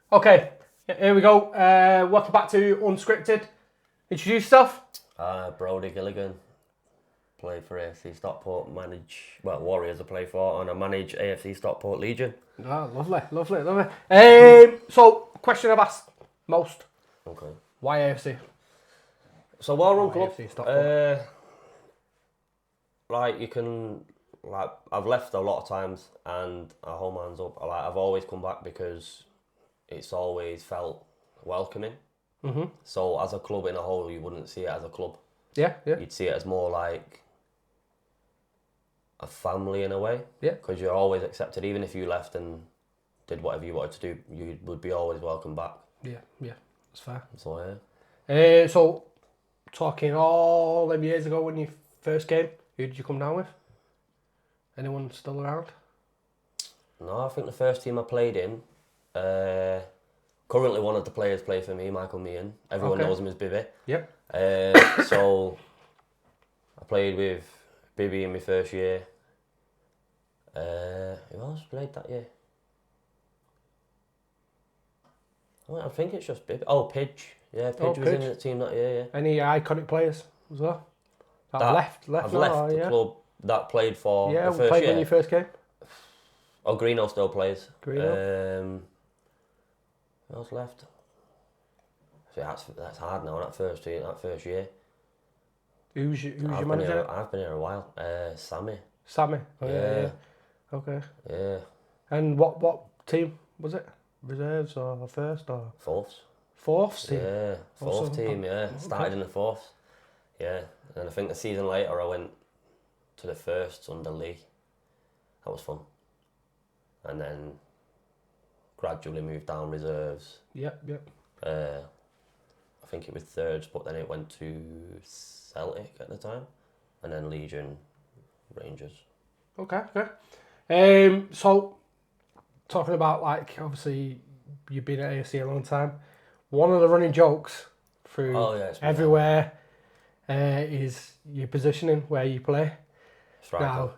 Okay, here we go. Welcome back to Unscripted. Introduce yourself. Brodie Gilligan, played for AFC Stockport, Warriors I play for, and I manage AFC Stockport Legion. Oh, lovely. So, question I've asked most. Okay. Why AFC? So well-run club. AFC Stockport. I've left a lot of times, and I hold my hands up. I've always come back because it's always felt welcoming. Mm-hmm. So as a club in a whole, you wouldn't see it as a club. Yeah. You'd see it as more like a family in a way. Yeah. Because you're always accepted, even if you left and did whatever you wanted to do, you would be always welcome back. Yeah, that's fair. So yeah. So, talking all them years ago when you first came, who did you come down with? Anyone still around? No, I think the first team I played in, currently one of the players play for me, Michael Meehan. Everyone knows him as Bibby. Yep. So I played with Bibby in my first year. Who else played that year? I think it's just Bibby. Oh, Pidge. Yeah, Pidge was in the team that year, yeah. Any iconic players as well? I've left the club that played for the first played year. when you first came. Oh, Greeno still plays. Greeno. Who else left? See, that's hard now. That first year. Who's your manager? I've been here a while. Sammy. Sammy. Oh, yeah. Okay. Yeah. And what team was it? Reserves or first or? Fourths team? Yeah, fourth team, yeah. Started in the fourth. Yeah. And I think the season later I went to the first under Lee. That was fun. And then gradually moved down reserves. Yep. I think it was thirds, but then it went to Celtic at the time. And then Legion, Rangers. Okay. So, talking about, obviously, you've been at AFC a long time. One of the running jokes through everywhere is your positioning, where you play. Striker. Now,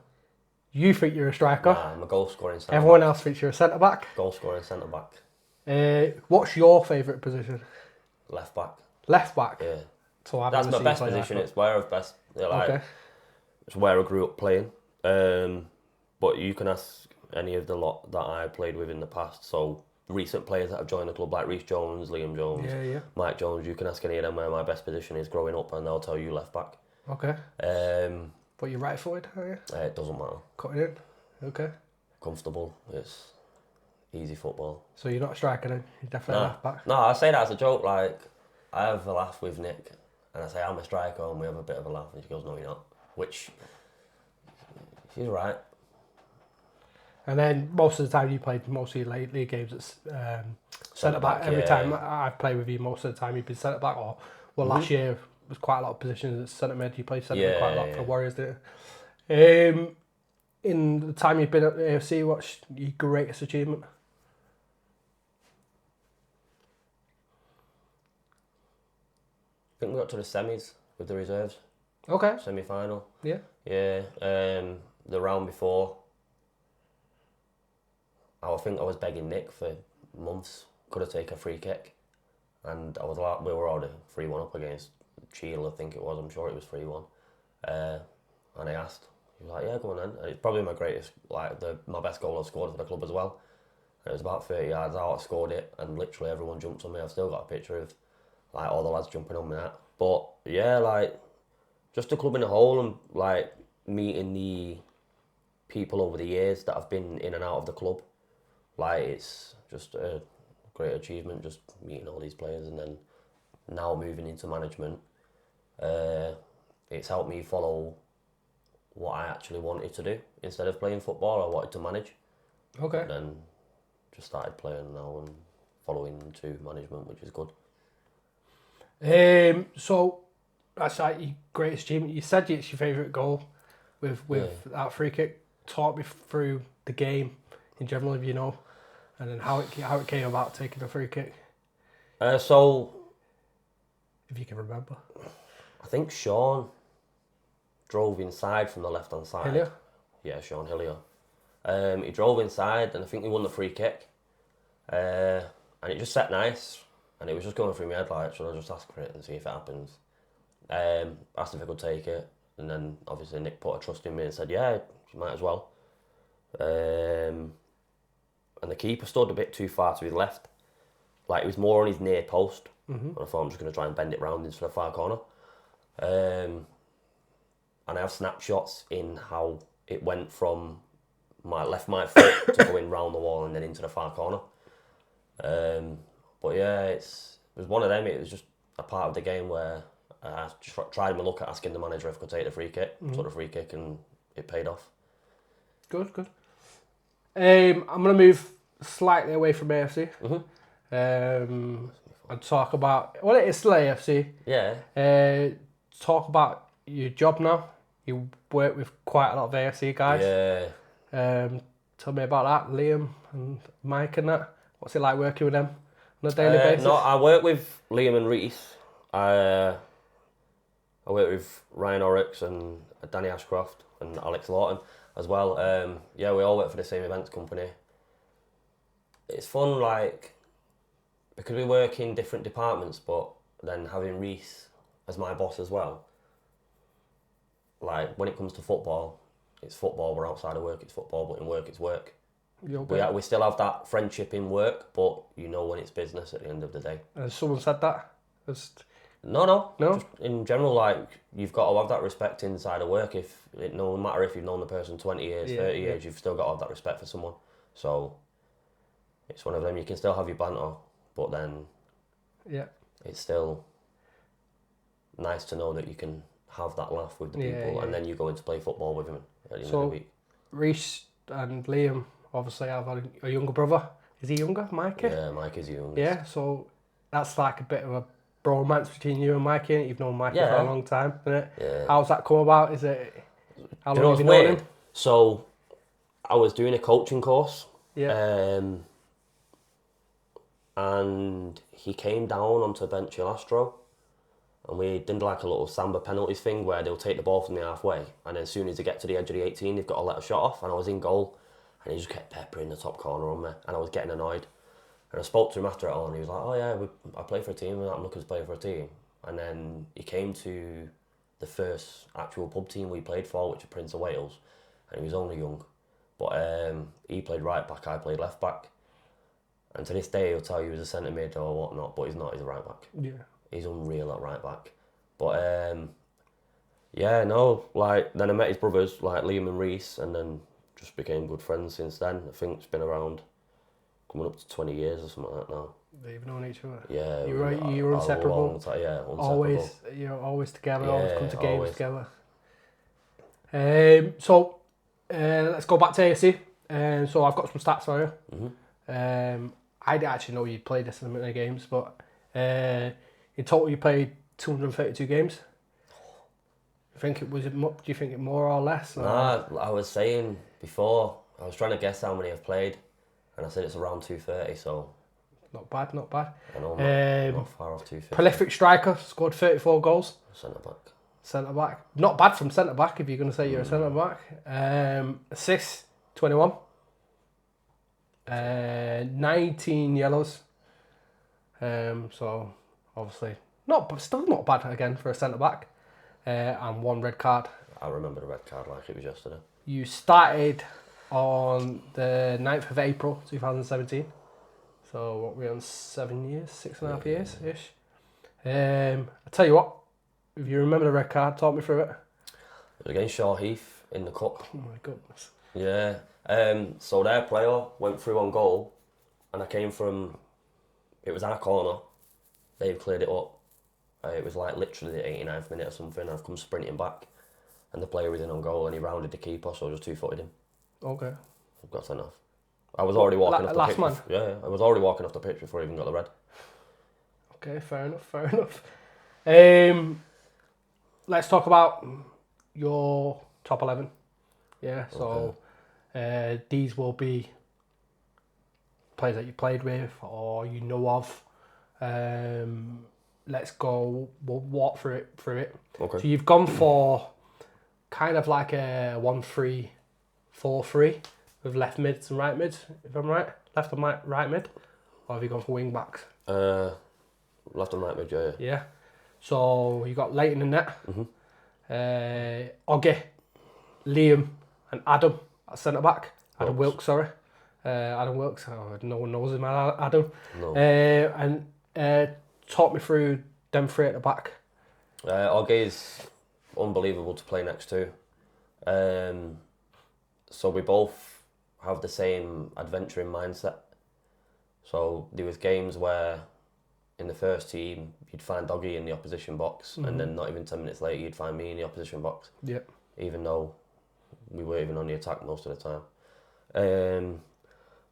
you think you're a striker. Nah, I'm a goal-scoring centre-back. Everyone else thinks you're a centre-back. Goal-scoring centre-back. What's your favourite position? Left-back. Left-back? Yeah. So that's my best position. It's where I've best. It's where I grew up playing. But you can ask any of the lot that I played with in the past. So recent players that have joined the club, like Reece Jones, Liam Jones, Mike Jones. You can ask any of them where my best position is growing up, and they'll tell you left-back. Okay. But you're right-footed, are you? It doesn't matter. Cutting in. Okay. Comfortable. It's easy football. So you're not a striker then? You're definitely left-back? No, I say that as a joke. I have a laugh with Nick, and I say I'm a striker, and we have a bit of a laugh, and she goes, "No, you're not." Which she's right. And then most of the time you played most of your league games at centre-back. Every time I've played with you, most of the time you've been centre-back. Last year was quite a lot of positions at centre-mid. You played centre-mid quite a lot for Warriors, didn't you? In the time you've been at the AFC, what's your greatest achievement? I think we got to the semis with the reserves. Okay. Semi-final. Yeah. Yeah. The round before, I think I was begging Nick for months. Could have taken a free kick, and we were already 3-1 up against Chile, I think it was. I'm sure it was 3-1. And I asked. He was like, "Yeah, go on then." And it's probably my greatest, my best goal I've scored for the club as well. And it was about 30 yards out. I scored it, and literally everyone jumped on me. I've still got a picture of all the lads jumping on me. But yeah, just the club in a whole, and meeting the people over the years that have been in and out of the club. It's just a great achievement, just meeting all these players, and then now moving into management. It's helped me follow what I actually wanted to do. Instead of playing football, I wanted to manage. Okay. And then just started playing now and following into management, which is good. So that's your greatest achievement. You said it's your favourite goal with that free kick. Talk me through the game in general, if you know, and then how it came about taking a free kick. So, if you can remember, I think Sean drove inside from the left-hand side. Hillier? Yeah, Sean Hillier. He drove inside, and I think he won the free kick. and it just set nice, and it was just going through my head like, should I just ask for it and see if it happens? Asked if I could take it, and then obviously Nick put a trust in me and said, yeah, you might as well. And the keeper stood a bit too far to his left. Like, it was more on his near post. And I thought, I'm just going to try and bend it round into the far corner. And I have snapshots in how it went from my foot to going round the wall and then into the far corner. But yeah, it was one of them. It was just a part of the game where I tried my luck at asking the manager if I could take the free kick. Took the free kick and it paid off. Good. I'm going to move slightly away from AFC. And talk about, well, it is still AFC. Yeah. Talk about your job now. You work with quite a lot of AFC guys. Yeah. Tell me about that, Liam and Mike and that. What's it like working with them on a daily basis? No, I work with Liam and Reese. I work with Ryan Oryx and Danny Ashcroft and Alex Lawton as well. Yeah, we all work for the same events company. It's fun, like, because we work in different departments, but then having Reese as my boss as well. Like, when it comes to football, it's football. We're outside of work, it's football, but in work, it's work. We still have that friendship in work, but you know when it's business at the end of the day. Has someone said that? No. Just in general, like, you've got to have that respect inside of work. No matter if you've known the person 20 years, 30 years, you've still got to have that respect for someone. So it's one of them. You can still have your banter, but then it's still nice to know that you can have that laugh with the people, and then you go in to play football with them at the end of the week. Reece and Liam obviously have a younger brother. Is he younger, Mikey? Yeah, Mike is young. Yeah, so that's like a bit of a bromance between you and Mikey. You've known Mikey for a long time, isn't it? Yeah. How's that come about? Is it? How Do you know long have you what's known weird? him? So I was doing a coaching course. Yeah. And he came down onto the bench in Astro, and we did like a little Samba penalties thing where they'll take the ball from the halfway, and then as soon as they get to the edge of the 18, they've got to let a shot off, and I was in goal, and he just kept peppering the top corner on me, and I was getting annoyed. And I spoke to him after it all, and he was like, oh yeah, I play for a team, and I'm looking to play for a team. And then he came to the first actual pub team we played for, which was Prince of Wales, and he was only young. But he played right back, I played left back. And to this day, he'll tell you he was a centre mid or whatnot, but he's not, he's a right back. Yeah. He's unreal at right back. But yeah, no, like, then I met his brothers, like Liam and Reese, and then just became good friends since then. I think it's been around, coming up to 20 years or something like that now. They've known each other. Yeah. You're inseparable. Inseparable. Always together, always come to games together. Let's go back to AFC. So I've got some stats for you. I didn't actually know you'd played this many games, but in total you played 232 games. Do you think it more or less? Or? Nah, I was saying before, I was trying to guess how many I've played, and I said it's around 230, so... Not bad. I know, I'm not far off 250. Prolific striker, scored 34 goals. Centre back. Not bad from centre back if you're going to say you're a centre back. Assists, 21. 19 yellows. So obviously still not bad again for a centre back. And 1 red card. I remember the red card like it was yesterday. You started on the 9th of April 2017. So what we're on 7 years, 6.5 years ish. I tell you what, if you remember the red card, talk me through it. It was against Shaw Heath in the cup. Oh my goodness. Yeah. So their player went through on goal, and I came from, it was our corner, they've cleared it up. It was like literally the 89th minute or something, and I've come sprinting back, and the player was in on goal, and he rounded the keeper, so I just 2-footed him. Okay. I've got sent off. I was already walking off the pitch. Last man? Yeah, I was already walking off the pitch before I even got the red. Okay, fair enough. Let's talk about your top 11. Yeah, so these will be players that you played with or you know of. Let's go, we'll walk through it. Okay. So you've gone for kind of like a 1-3-4-3 with left mids and right mids, if I'm right. Left and right mid. or have you gone for wing backs? Left and right mid, yeah. Yeah. So you got Leighton in net. Oggy, Liam, and Adam at centre back. Adam Wilkes, sorry. Adam Wilkes. Oh, no one knows him, Adam. No. And talk me through them three at the back. Oggy is unbelievable to play next to. So we both have the same adventuring mindset. So there was games where in the first team you'd find Oggy in the opposition box, and then not even 10 minutes later you'd find me in the opposition box. Yeah. Even though we weren't even on the attack most of the time.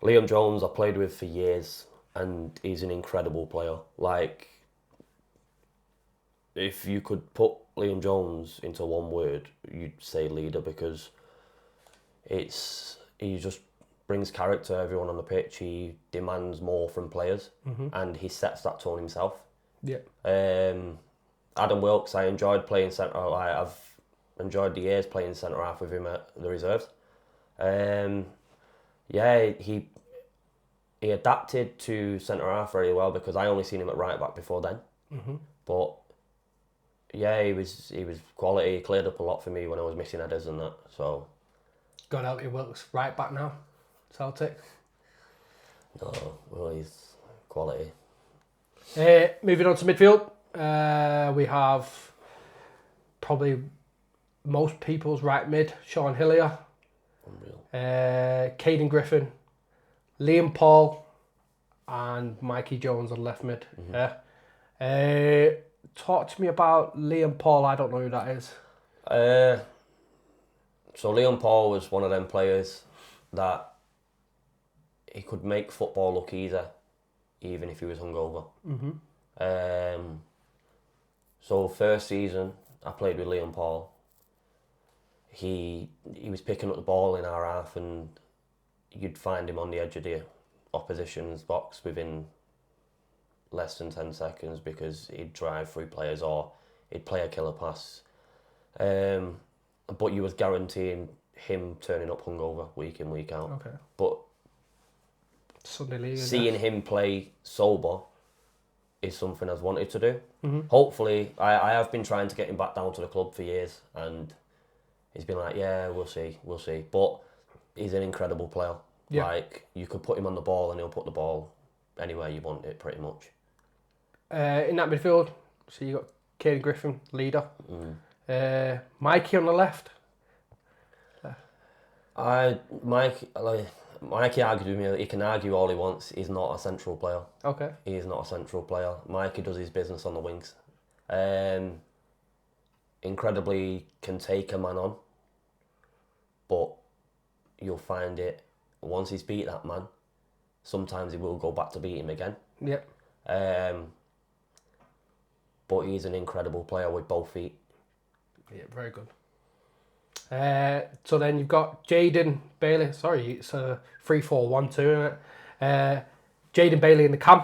Liam Jones I played with for years, and he's an incredible player. Like, if you could put Liam Jones into one word, you'd say leader, because he just brings character to everyone on the pitch. He demands more from players, and he sets that tone himself. Yeah. Adam Wilkes, I enjoyed playing centre. I've enjoyed the years playing centre half with him at the reserves. Yeah, he adapted to centre half very well, because I only seen him at right back before then. But yeah, he was quality. He cleared up a lot for me when I was missing headers and that. So got out your Wilkes right back now, Celtic. No, well, he's quality. Moving on to midfield, we have probably most people's right mid, Sean Hillier. Unreal. Caden Griffin, Liam Paul, and Mikey Jones on left mid. Talk to me about Liam Paul. I don't know who that is. So Liam Paul was one of them players that he could make football look easier, even if he was hungover. So first season I played with Liam Paul. He was picking up the ball in our half, and you'd find him on the edge of the opposition's box within less than 10 seconds, because he'd drive through players or he'd play a killer pass. But you was guaranteeing him turning up hungover week in, week out. Okay. But Sunday League, seeing him play sober is something I've wanted to do. Hopefully, I have been trying to get him back down to the club for years, and he's been like, yeah, we'll see. But he's an incredible player. Yeah. Like, you could put him on the ball and he'll put the ball anywhere you want it, pretty much. In that midfield, so you got Caden Griffin, leader. Mikey on the left. Mikey argued with me. He can argue all he wants. He's not a central player. Okay. He is not a central player. Mikey does his business on the wings. Incredibly can take a man on, but you'll find it once he's beat that man, sometimes he will go back to beat him again. Yep. But he's an incredible player with both feet. Yeah, very good. So then you've got Jaden Bailey. Sorry, it's a 3-4-1-2, isn't it? Jaden Bailey in the cam,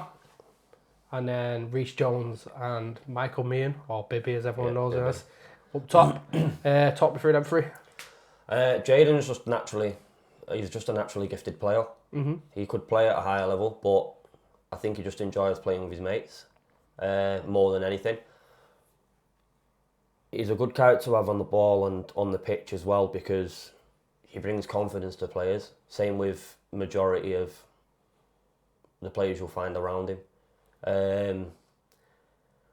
and then Reece Jones and Michael Meehan, or Bibby as everyone knows him as, up top. Talk me through them three. Jaden's he's just a naturally gifted player. He could play at a higher level, but I think he just enjoys playing with his mates more than anything. He's a good character to have on the ball and on the pitch as well, because he brings confidence to players. Same with majority of the players you'll find around him.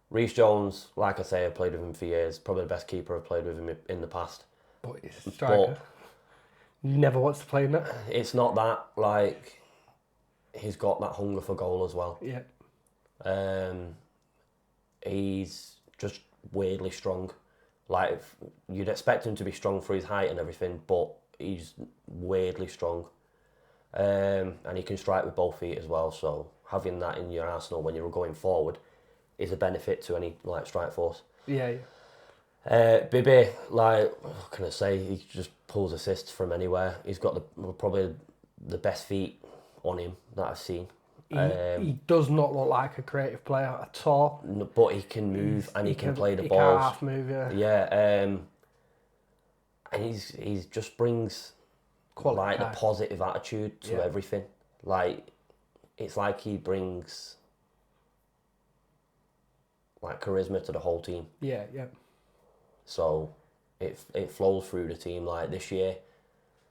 Reece Jones, like I say, I played with him for years. Probably the best keeper I've played with him in the past. But he's a striker. Never wants to play in that. It's not that, like, he's got that hunger for goal as well. Yeah. He's just weirdly strong. Like, you'd expect him to be strong for his height and everything, but he's weirdly strong. And he can strike with both feet as well, so having that in your arsenal when you're going forward is a benefit to any like strike force. Yeah. Bibby, like, what can I say? He just pulls assists from anywhere. He's got probably the best feet on him that I've seen. He does not look like a creative player at all. No, but he can move and he can play the balls. He can half move, yeah. Yeah, and he's just brings quality, like, the positive attitude to everything. Like, it's like he brings like charisma to the whole team. Yeah, yeah. So it flows through the team. Like this year,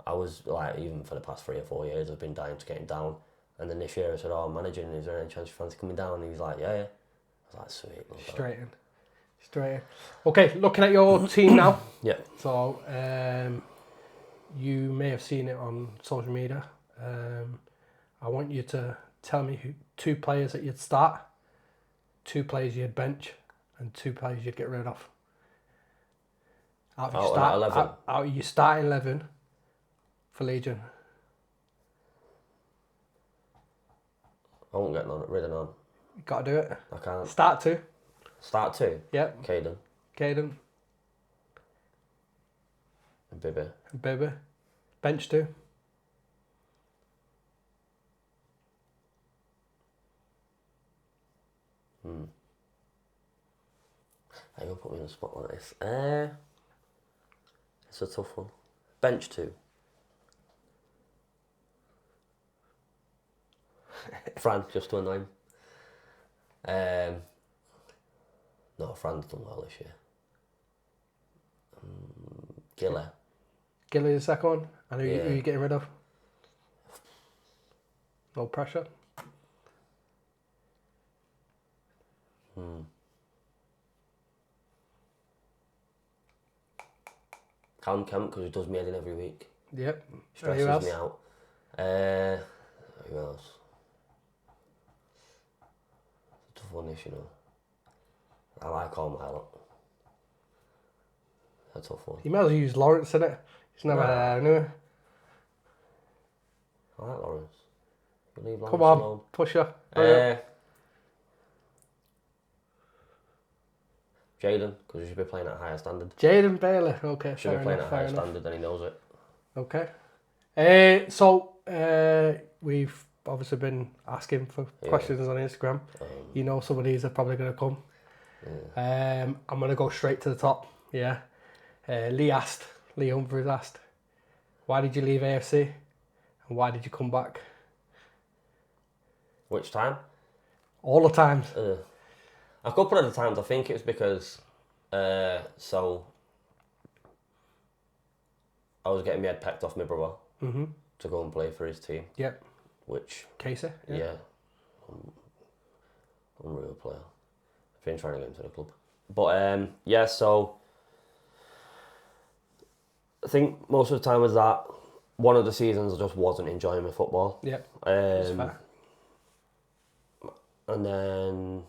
I was like, even for the past 3 or 4 years, I've been dying to get him down. And then this year I said, "Oh, I'm managing. Is there any chance you fancy coming down?" And he was like, "Yeah, yeah." I was like, "Sweet." Love that. Straight in. Okay, looking at your team now. Yeah. So, you may have seen it on social media. I want you to tell me 2 players that you'd start, 2 players you'd bench, and 2 players you'd get rid of. Out of your starting 11 for Legion. I won't get rid of none. You got to do it. I can't. Start 2. Start 2? Yep. Caden. And Bibby. Bench 2. Hey, you'll put me on the spot like this. It's a tough one. Bench 2. Fran, just to annoy him. No, Fran's done well this year. Gilly the second one. And who Yeah. you getting rid of? No pressure. Callum Kemp, because he does me head in every week. Yep. Stresses me out. Who else? It's a tough one, this, you know. I like all my lot. That's a tough one. You might as well use Lawrence in it. He's never there anyway. I like Lawrence. You leave Lawrence Come on, alone. push her. Jaden, because he should be playing at a higher standard. Jaden Bailey. Okay, Should be playing at a higher standard, and he knows it. Okay. So we've obviously been asking for questions on Instagram. You know some of these are probably going to come. I'm going to go straight to the top. Yeah. Lee Humphries asked, why did you leave AFC and why did you come back? Which time? All the times. A couple of the times, I think it was because so I was getting my head pecked off my brother to go and play for his team. Yep. Which Casey. Yeah. Unreal player. I've been trying to get him to the club. But yeah, so I think most of the time was that one of the seasons I just wasn't enjoying my football. Yep. That's fair. And then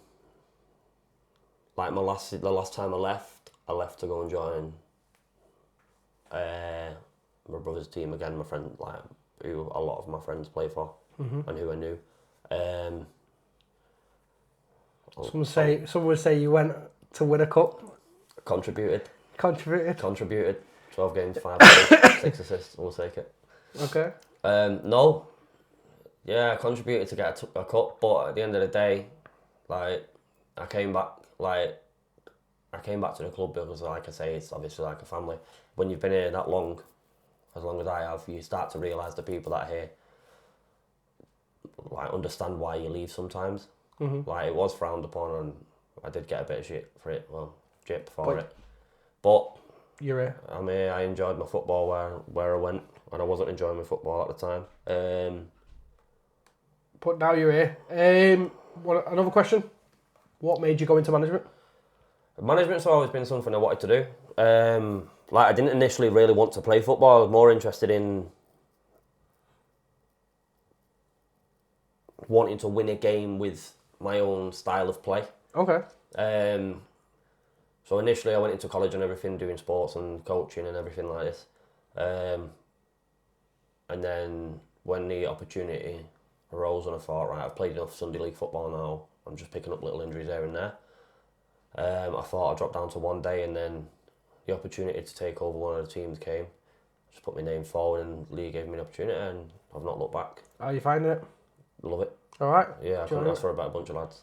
like the last time I left to go and join my brother's team again, my friend, like who a lot of my friends play for and who I knew. Some would say you went to win a cup. Contributed. 12 games, 5 assists, 6 assists. We'll take it. Okay. No. Yeah, I contributed to get a cup, but at the end of the day, like I came back to the club because, like I say, it's obviously like a family. When you've been here that long, as long as I have, you start to realise the people that are here, like, understand why you leave sometimes. Like, it was frowned upon, and I did get a bit of shit for it. Well, shit for it. But you're here. I'm here. I enjoyed my football where I went, and I wasn't enjoying my football at the time. But now you're here. Another question. What made you go into management? Management's always been something I wanted to do. Like, I didn't initially really want to play football. I was more interested in wanting to win a game with my own style of play. Okay. So initially I went into college and everything, doing sports and coaching and everything like this. And then when the opportunity arose and I thought, right, I've played enough Sunday League football now, I'm just picking up little injuries here and there. I thought I'd drop down to one day, and then the opportunity to take over one of the teams came. Just put my name forward and Lee gave me an opportunity, and I've not looked back. How are you finding it? Love it. All right. Yeah, I couldn't ask for a better bunch of lads.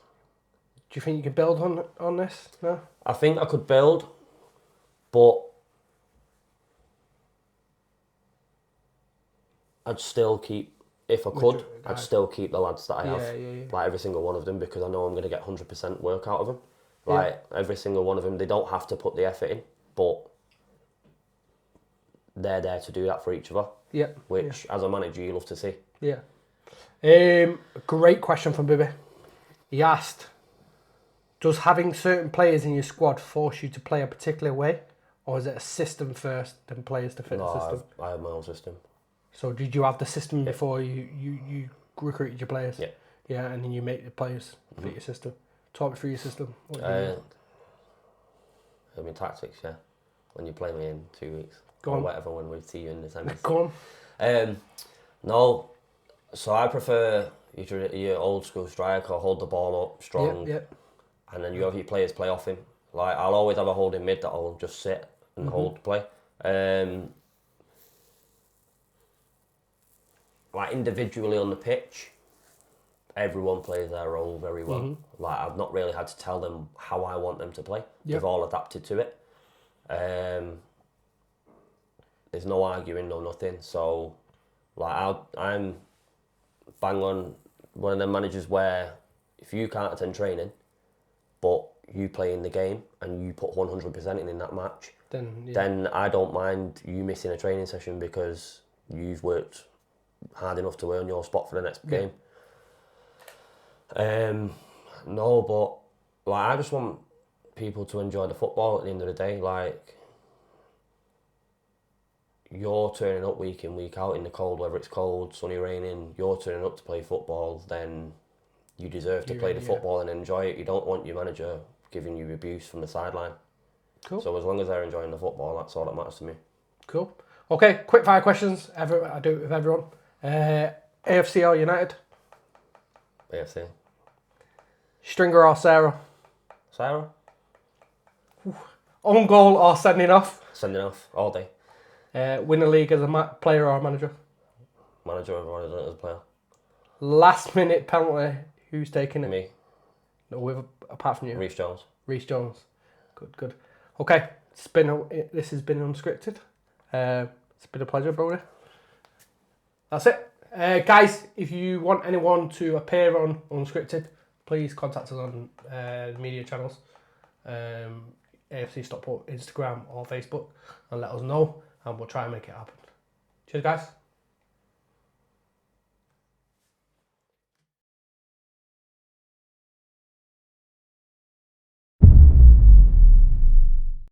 Do you think you can build on this? No? I think I could build, but I'd still keep if I could, I'd still keep the lads that I have, Yeah. like every single one of them, because I know I'm going to get 100% work out of them. Like every single one of them, they don't have to put the effort in, but they're there to do that for each other. Yeah. Which, as a manager, you love to see. Yeah. Great question from Bibby. He asked, does having certain players in your squad force you to play a particular way, or is it a system first, then players to fit the system? I have my own system. So did you have the system before you recruited your players? Yeah. Yeah, and then you make the players fit your system. Talk me through your system. What do you I mean, tactics, yeah. When you play me in 2 weeks. Go or on. whatever, when we see you in December. Go on. No, so I prefer your old school striker, hold the ball up, strong, and then you have your players play off him. Like, I'll always have a holding mid that will just sit and hold the play. Like, individually on the pitch, everyone plays their role very well. Like, I've not really had to tell them how I want them to play. They've all adapted to it. There's no arguing, no nothing. So, like, I'm bang on one of them managers where if you can't attend training, but you play in the game and you put 100% in that match, then I don't mind you missing a training session because you've worked hard enough to earn your spot for the next game. No, but like, I just want people to enjoy the football at the end of the day. Like, you're turning up week in, week out in the cold, whether it's cold, sunny, raining, you're turning up to play football, then you deserve to play the football and enjoy it. You don't want your manager giving you abuse from the sideline. Cool. So as long as they're enjoying the football, that's all that matters to me. Cool. Okay, quick fire questions. I do it with everyone. AFC or United? AFC. Stringer or Sarah? Sarah? Own goal or sending off? Sending off all day. Win a league as a player or a manager? Manager or as a player. Last minute penalty, who's taking it? Me. No, apart from you. Reece Jones. Reece Jones. Good. Okay, this has been unscripted. It's been a pleasure, Brodie. That's it. Guys, if you want anyone to appear on Unscripted, please contact us on the media channels, AFC Stockport, Instagram or Facebook, and let us know, and we'll try and make it happen. Cheers, guys.